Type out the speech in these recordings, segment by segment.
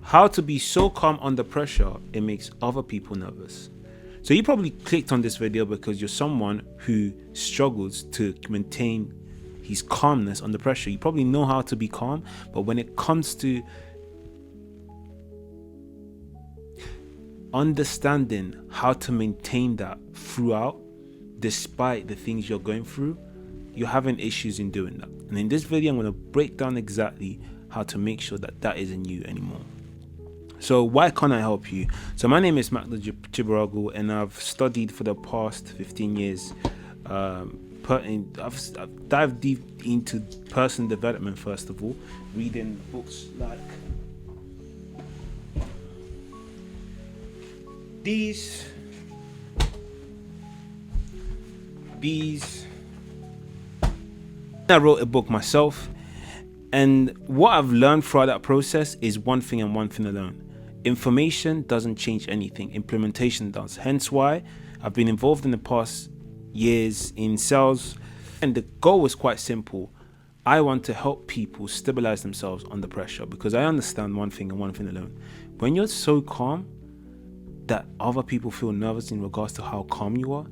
How to be so calm under pressure it makes other people nervous. So you probably clicked on this video because you're someone who struggles to maintain his calmness under pressure. You probably know how to be calm, but when it comes to understanding how to maintain that throughout, despite the things you're going through, you're having issues in doing that. And in this video, I'm going to break down exactly how to make sure that that isn't you anymore. So why can't I help you? So my name is Behavioural, and I've studied for the past 15 years. I've dived deep into personal development, first of all, reading books like these. I wrote a book myself, and what I've learned throughout that process is one thing and one thing alone. Information doesn't change anything, implementation does. Hence why I've been involved in the past years in sales, and the goal was quite simple. I want to help people stabilize themselves under pressure, because I understand one thing and one thing alone. When you're so calm that other people feel nervous in regards to how calm you are,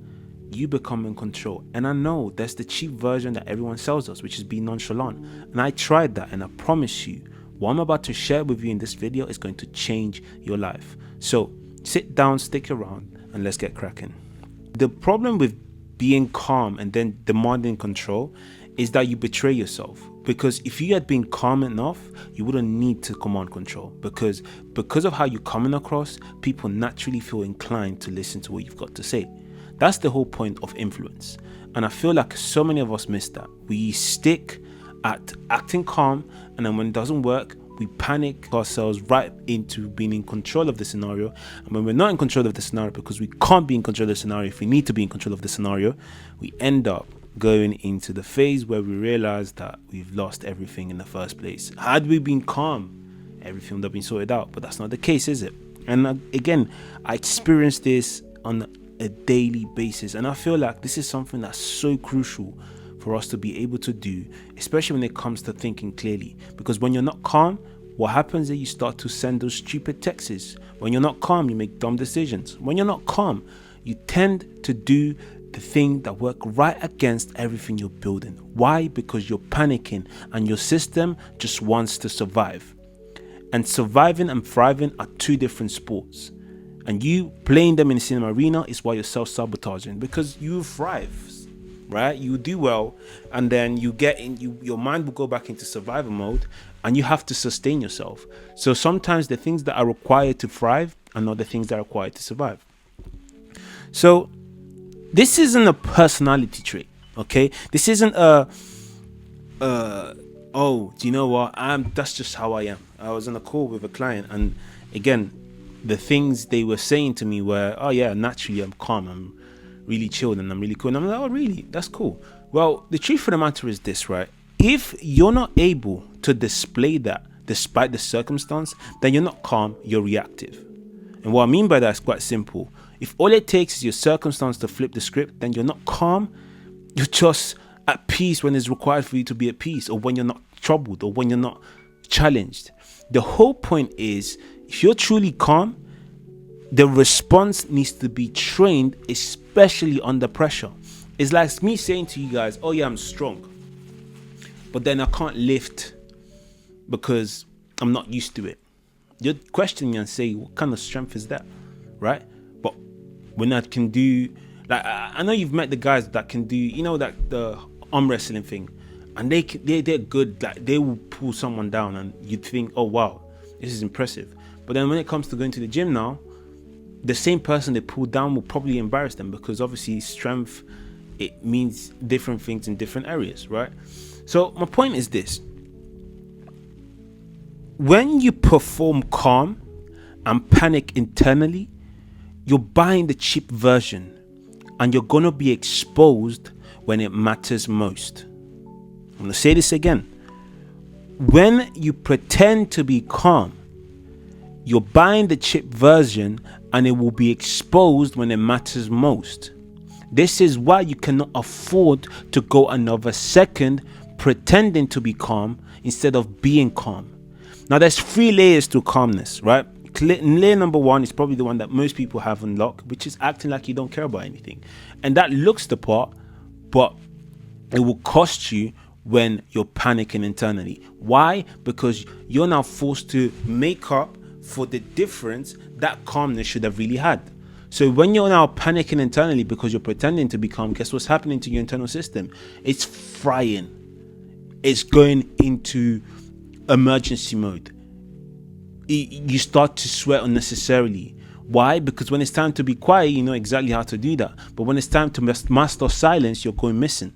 you become in control. And I know that's the cheap version that everyone sells us, which is being nonchalant. And I tried that, and I promise you, what I'm about to share with you in this video is going to change your life. So sit down, stick around, and let's get cracking. The problem with being calm and then demanding control is that you betray yourself. Because if you had been calm enough, you wouldn't need to command control. Because of how you're coming across, people naturally feel inclined to listen to what you've got to say. That's the whole point of influence. And I feel like so many of us miss that. We stick at acting calm, and then when it doesn't work, we panic ourselves right into being in control of the scenario. And when we're not in control of the scenario, because we can't be in control of the scenario, if we need to be in control of the scenario, we end up going into the phase where we realize that we've lost everything in the first place. Had we been calm, everything would have been sorted out, but that's not the case, is it? And again, I experience this on a daily basis, and I feel like this is something that's so crucial for us to be able to do, especially when it comes to thinking clearly. Because when you're not calm, what happens is you start to send those stupid texts. When you're not calm, you make dumb decisions. When you're not calm, you tend to do the thing that work right against everything you're building. Why? Because you're panicking, and your system just wants to survive. And surviving and thriving are two different sports. And you playing them in the cinema arena is why you're self-sabotaging, because you thrive, right? You do well, and then you get in, your mind will go back into survival mode, and you have to sustain yourself. So sometimes the things that are required to thrive are not the things that are required to survive. So this isn't a personality trait, okay? This isn't oh, do you know what? That's just how I am. I was on a call with a client, and again, the things they were saying to me were, oh yeah, naturally I'm calm, I'm really chilled, and I'm really cool. And I'm like, oh really? That's cool. Well, the truth of the matter is this, right? If you're not able to display that despite the circumstance, then you're not calm, you're reactive. And what I mean by that is quite simple. If all it takes is your circumstance to flip the script, then you're not calm, you're just at peace when it's required for you to be at peace, or when you're not troubled, or when you're not challenged. The whole point is, if you're truly calm, the response needs to be trained, especially under pressure. It's like me saying to you guys, oh yeah, I'm strong, but then I can't lift because I'm not used to it. You're questioning me and say, what kind of strength is that, right? But when I can do, like, I know you've met the guys that can do, you know, that the arm wrestling thing, and they're good. Like, they will pull someone down, and you'd think, oh wow, this is impressive. But then when it comes to going to the gym now, the same person they pull down will probably embarrass them, because obviously strength, it means different things in different areas, right? So my point is this: when you perform calm and panic internally, you're buying the cheap version, and you're gonna be exposed when it matters most. I'm gonna say this again. When you pretend to be calm, you're buying the cheap version, and it will be exposed when it matters most. This is why you cannot afford to go another second pretending to be calm instead of being calm. Now, there's 3 layers to calmness, right? Layer number 1 is probably the one that most people have unlocked, which is acting like you don't care about anything. And that looks the part, but it will cost you when you're panicking internally. Why? Because you're now forced to make up for the difference that calmness should have really had. So when you're now panicking internally because you're pretending to be calm, guess what's happening to your internal system? It's frying. It's going into emergency mode. You start to sweat unnecessarily. Why? Because when it's time to be quiet, you know exactly how to do that. But when it's time to master silence, you're going missing.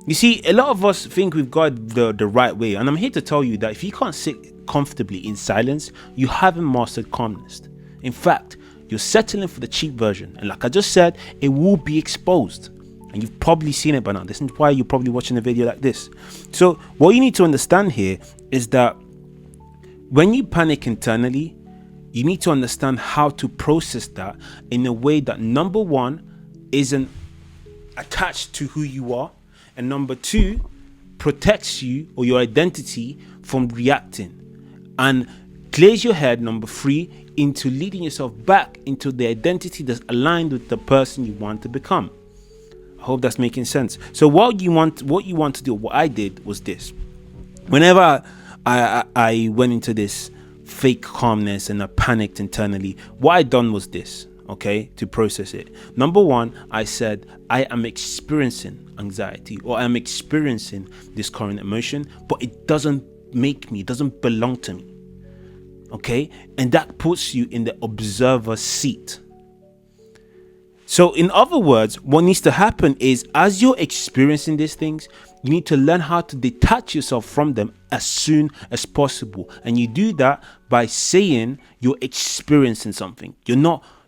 You see, a lot of us think we've got the right way. And I'm here to tell you that if you can't sit comfortably in silence, you haven't mastered calmness. In fact, you're settling for the cheap version. And like I just said, it will be exposed. And you've probably seen it by now. This is why you're probably watching a video like this. So what you need to understand here is that when you panic internally, you need to understand how to process that in a way that, number 1, isn't attached to who you are, and number 2, protects you or your identity from reacting, and clears your head, number 3, into leading yourself back into the identity that's aligned with the person you want to become. I hope that's making sense. So what you want to do, what I did was this. Whenever I went into this fake calmness and I panicked internally, what I done was this, okay, to process it. Number 1, I said, I am experiencing anxiety, or I'm experiencing this current emotion, but it doesn't make me, it doesn't belong to me. Okay, and that puts you in the observer seat. So in other words, what needs to happen is, as you're experiencing these things, you need to learn how to detach yourself from them as soon as possible. And you do that by saying you're experiencing something.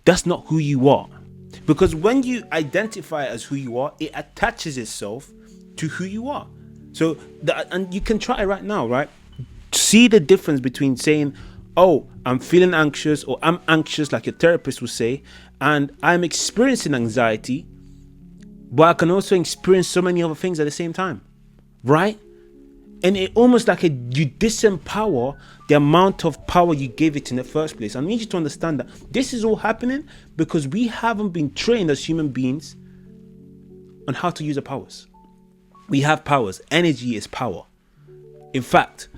That's not who you are. Because when you identify as who you are, it attaches itself to who you are. So and you can try it right now, right? See the difference between saying, oh, I'm feeling anxious, or I'm anxious, like your therapist would say, and I'm experiencing anxiety, but I can also experience so many other things at the same time, right? And it almost like you disempower the amount of power you gave it in the first place. I need you to understand that this is all happening because we haven't been trained as human beings on how to use our powers. We have powers. Energy is power. In fact,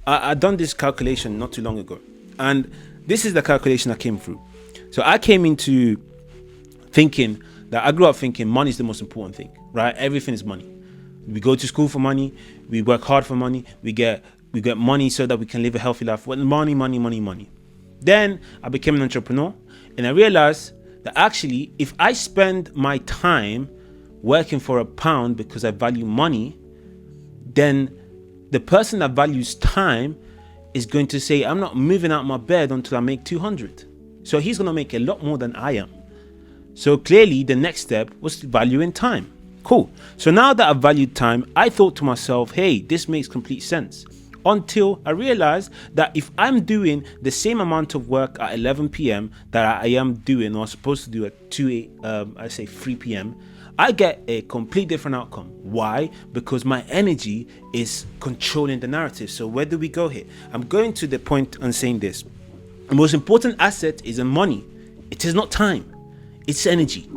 I done this calculation not too long ago, and this is the calculation I came through. So I came into thinking that I grew up thinking money is the most important thing, right? Everything is money. We go to school for money. We work hard for money. We get money so that we can live a healthy life. Well, money. Then I became an entrepreneur, and I realized that actually, if I spend my time working for £1 because I value money, then the person that values time is going to say, I'm not moving out my bed until I make 200. So he's going to make a lot more than I am. So clearly the next step was valuing time. Cool. So now that I've valued time, I thought to myself, hey, this makes complete sense. Until I realized that if I'm doing the same amount of work at 11 p.m. that I am doing or supposed to do at 3 p.m., I get a complete different outcome. Why? Because my energy is controlling the narrative. So where do we go here? I'm going to the point on saying this. The most important asset isn't money. It is not time. It's energy.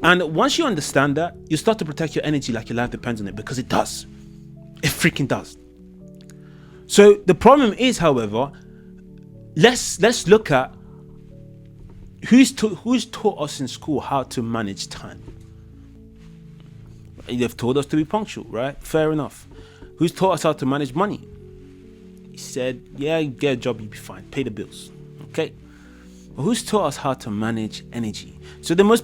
And once you understand that, you start to protect your energy like your life depends on it, because it does. It freaking does. So the problem is, however, let's look at who's taught us in school how to manage time. They've taught us to be punctual, right? Fair enough. Who's taught us how to manage money? He said, yeah, you get a job, you'll be fine. Pay the bills. Okay. But who's taught us how to manage energy? So the most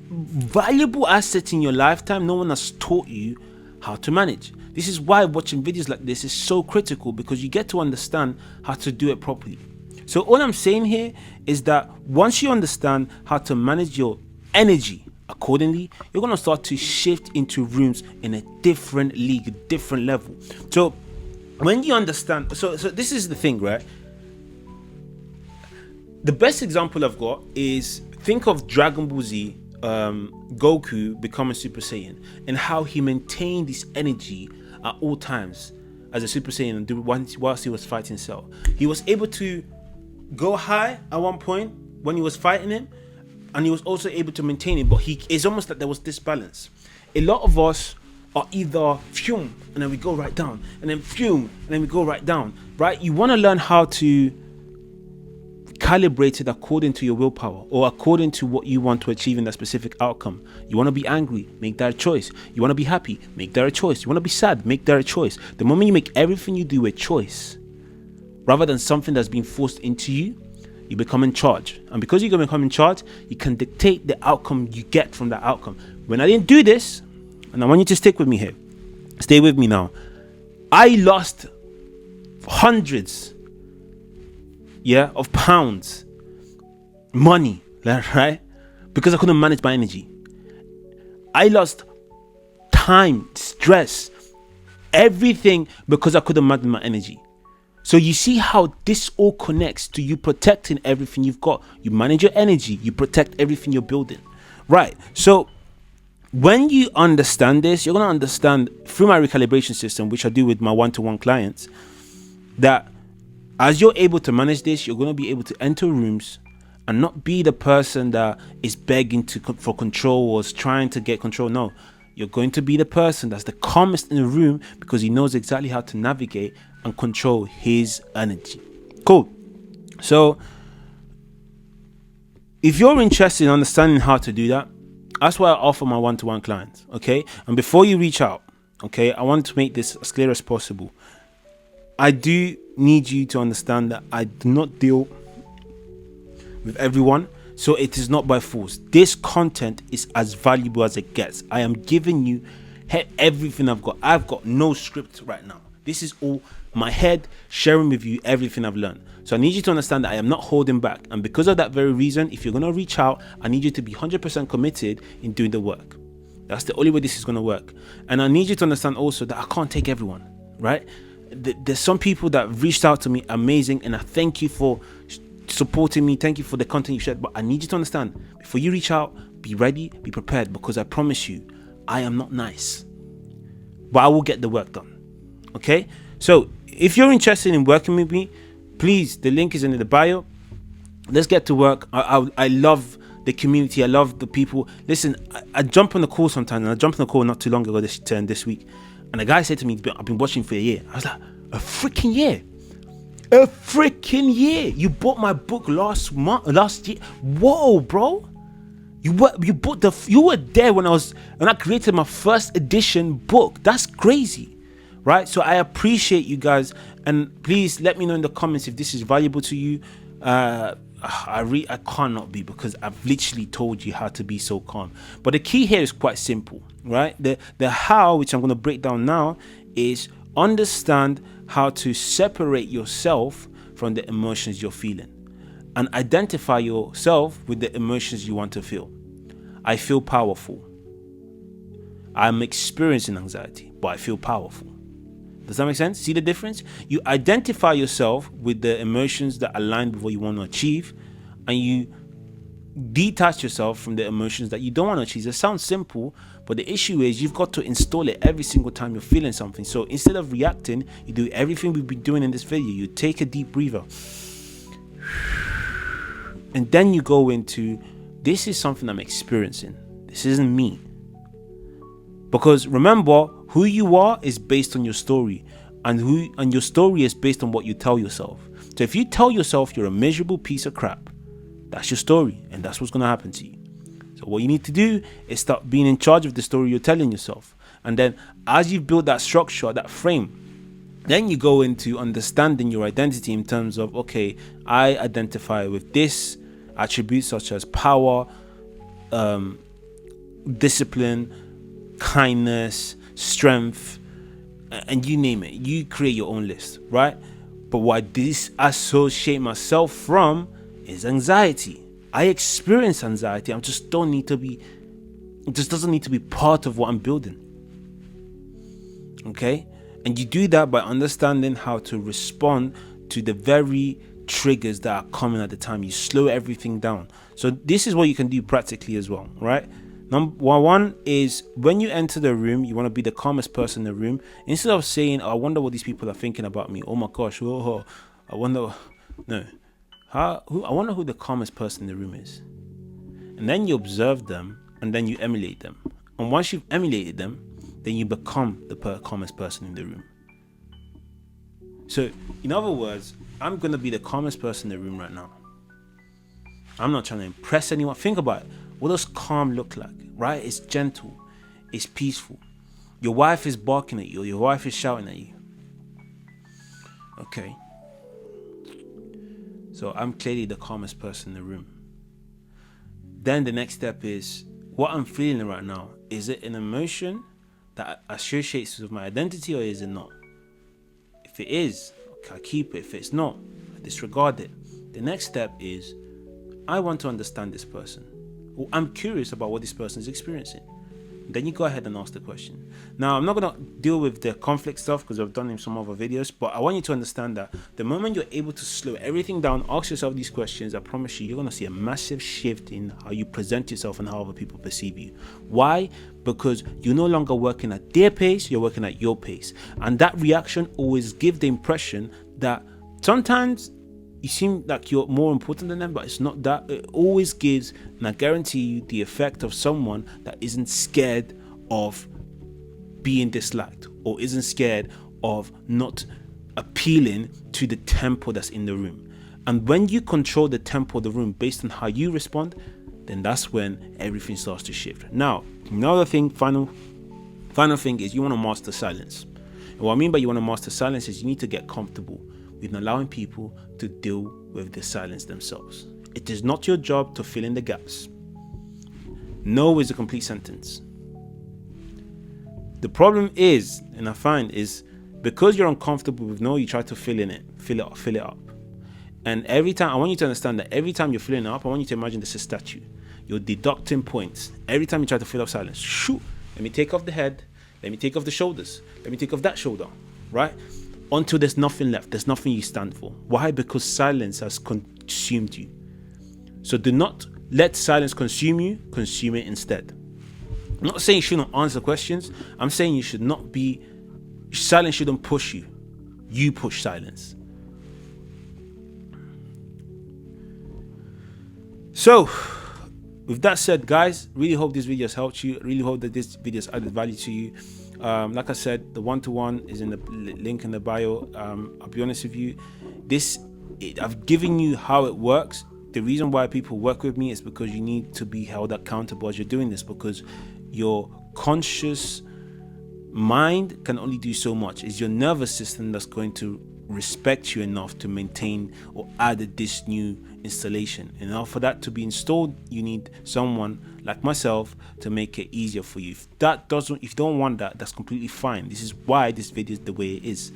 valuable asset in your lifetime, no one has taught you how to manage. This is why watching videos like this is so critical, because you get to understand how to do it properly. So all I'm saying here is that once you understand how to manage your energy accordingly, you're going to start to shift into rooms in a different league, a different level. So when you understand, so this is the thing, right? The best example I've got is, think of Dragon Ball Z, Goku becoming Super Saiyan, and how he maintained this energy at all times as a Super Saiyan and do whilst he was fighting Cell. He was able to go high at one point when he was fighting him, and he was also able to maintain it, but it's almost like there was this balance. A lot of us are either fume and then we go right down, and then fume and then we go right down, right? You want to learn how to calibrate it according to your willpower or according to what you want to achieve in that specific outcome. You want to be angry, make that a choice. You want to be happy, make that a choice. You want to be sad, make that a choice. The moment you make everything you do a choice rather than something that's being forced into you, you become in charge. And because you become in charge, you can dictate the outcome you get from that outcome. When I didn't do this, and I want you to stick with me here, stay with me now, I lost hundreds of pounds, money, right? Because I couldn't manage my energy. I lost time, stress, everything because I couldn't manage my energy. So you see how this all connects to you protecting everything you've got. You manage your energy, you protect everything you're building, right? So when you understand this, you're going to understand through my recalibration system, which I do with my one-to-one clients, that as you're able to manage this, you're going to be able to enter rooms and not be the person that is begging for control or is trying to get control. No, you're going to be the person that's the calmest in the room because he knows exactly how to navigate and control his energy. Cool. So if you're interested in understanding how to do that, that's why I offer my one-to-one clients. Okay. And before you reach out, okay, I want to make this as clear as possible. I do need you to understand that I do not deal with everyone, so it is not by force. This content is as valuable as it gets. I am giving you everything I've got. I've got no script right now. This is all my head sharing with you everything I've learned. So I need you to understand that I am not holding back. And because of that very reason, if you're going to reach out, I need you to be 100% committed in doing the work. That's the only way this is going to work. And I need you to understand also that I can't take everyone, right? There's some people that reached out to me, amazing, and I thank you for supporting me. Thank you for the content you shared. But I need you to understand, before you reach out, be ready, be prepared, because I promise you, I am not nice, but I will get the work done. Okay? So if you're interested in working with me, please, the link is in the bio. Let's get to work. I love the community. I love the people. Listen, I jump on the call sometimes, and I jumped on the call not too long ago this week. And the guy said to me, I've been watching for a year. I was like, a freaking year? A freaking year? You bought my book last year? Whoa, bro. You were there when I created my first edition book. That's crazy, right? So I appreciate you guys, and please let me know in the comments if this is valuable to you. I cannot be, because I've literally told you how to be so calm. But the key here is quite simple, right? The how, which I'm going to break down now, is understand how to separate yourself from the emotions you're feeling and identify yourself with the emotions you want to feel. I feel powerful. I'm experiencing anxiety, but I feel powerful. Does that make sense? See the difference? You identify yourself with the emotions that align with what you want to achieve, and you detach yourself from the emotions that you don't want to achieve. It sounds simple, but the issue is you've got to install it every single time you're feeling something. So instead of reacting, you do everything we've been doing in this video. You take a deep breather, and then you go into, this is something I'm experiencing. This isn't me. Because remember, who you are is based on your story, and your story is based on what you tell yourself. So if you tell yourself you're a miserable piece of crap, that's your story, and that's what's going to happen to you. So what you need to do is start being in charge of the story you're telling yourself. And then as you build that structure, that frame, then you go into understanding your identity in terms of, okay, I identify with this attribute such as power, discipline, kindness, strength, and you name it. You create your own list, right? But what I disassociate myself from is anxiety. I experience anxiety. It just doesn't need to be part of what I'm building. Okay? And you do that by understanding how to respond to the very triggers that are coming at the time. You slow everything down. So this is what you can do practically as well, right? Number one is, when you enter the room, you want to be the calmest person in the room. Instead of saying, oh, I wonder what these people are thinking about me. Oh my gosh, oh, I wonder. No. I wonder who the calmest person in the room is. And then you observe them, and then you emulate them. And once you've emulated them, then you become the calmest person in the room. So, in other words, I'm going to be the calmest person in the room right now. I'm not trying to impress anyone. Think about it. What does calm look like, right? It's gentle. It's peaceful. Your wife is barking at you, or your wife is shouting at you. Okay. So I'm clearly the calmest person in the room. Then the next step is, what I'm feeling right now, is it an emotion that associates with my identity, or is it not? If it is, okay, I keep it. If it's not, I disregard it. The next step is, I want to understand this person. Or I'm curious about what this person is experiencing. Then you go ahead and ask the question. Now, I'm not going to deal with the conflict stuff because I've done in some other videos, but I want you to understand that the moment you're able to slow everything down, ask yourself these questions, I promise you're going to see a massive shift in how you present yourself and how other people perceive you. Why? Because you're no longer working at their pace, you're working at your pace. And that reaction always gives the impression that sometimes you seem like you're more important than them, but it's not that. It always gives, and I guarantee you, the effect of someone that isn't scared of being disliked, or isn't scared of not appealing to the tempo that's in the room. And when you control the tempo of the room based on how you respond, then that's when everything starts to shift. Now, another thing, final thing is, you want to master silence. And what I mean by you want to master silence is, you need to get comfortable with allowing people to deal with the silence themselves. It is not your job to fill in the gaps. No is a complete sentence. The problem is, and I find, is because you're uncomfortable with no, you try to fill it up. And every time, I want you to understand that every time you're filling it up, I want you to imagine this is a statue. You're deducting points. Every time you try to fill up silence, shoot, let me take off the head, let me take off the shoulders, let me take off that shoulder, right? Until there's nothing left. There's nothing you stand for. Why? Because silence has consumed you. So do not let silence consume you. Consume it instead. I'm not saying you shouldn't answer questions. I'm saying you should not be... Silence shouldn't push you. You push silence. So, with that said, guys, really hope this video has helped you. Really hope that this video has added value to you. Like I said, the one-to-one is in the link in the bio. I'll be honest with you, I've given you how it works. The reason why people work with me is because you need to be held accountable as you're doing this, because your conscious mind can only do so much. It's your nervous system that's going to respect you enough to maintain or add this new installation. And now for that to be installed, you need someone like myself to make it easier for you. If you don't want that, that's completely fine. This is why this video is the way it is.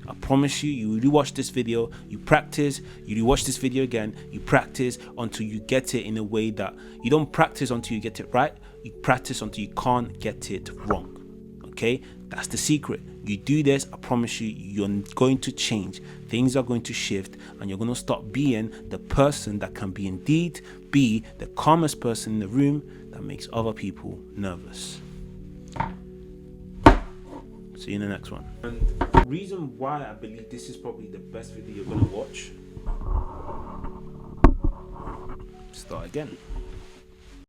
I promise you, you rewatch this video, you practice, you rewatch this video again, you practice until you get it in a way that you don't practice until you get it right, you practice until you can't get it wrong. Okay, that's the secret. You do this, I promise you, you're going to change. Things are going to shift, and you're going to start being the person that can be the calmest person in the room that makes other people nervous. See you in the next one. And the reason why I believe this is probably the best video you're going to watch. Start again.